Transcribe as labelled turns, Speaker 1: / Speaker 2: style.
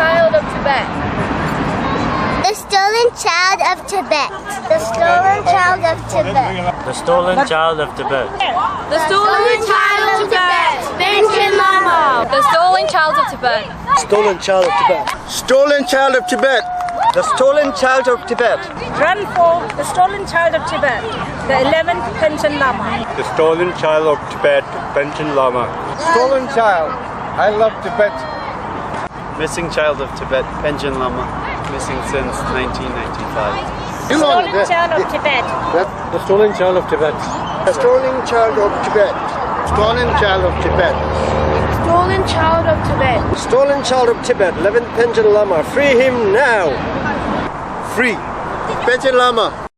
Speaker 1: child of Tibet.
Speaker 2: The stolen child of Tibet. The stolen child of Tibet.
Speaker 3: The stolen child of Tibet.
Speaker 1: The stolen child of Tibet.
Speaker 2: Panchen Lama.
Speaker 1: The stolen child of Tibet.
Speaker 4: Stolen child of Tibet.
Speaker 5: Stolen child of Tibet.
Speaker 4: The stolen child of Tibet.
Speaker 6: Run for the stolen child of Tibet, the 11th Panchen Lama.
Speaker 5: The stolen child of Tibet, Panchen Lama.
Speaker 4: Stolen child. I love Tibet.
Speaker 7: Missing child of Tibet, Panchen Lama, missing since 1995.
Speaker 6: Stolen child of Tibet.
Speaker 4: The stolen child of Tibet.
Speaker 5: The stolen child of Tibet. Stolen child of Tibet.
Speaker 1: Stolen child of Tibet.
Speaker 4: Stolen child of Tibet, 11th Panchen Lama. Free him now.
Speaker 5: Free. Panchen Lama.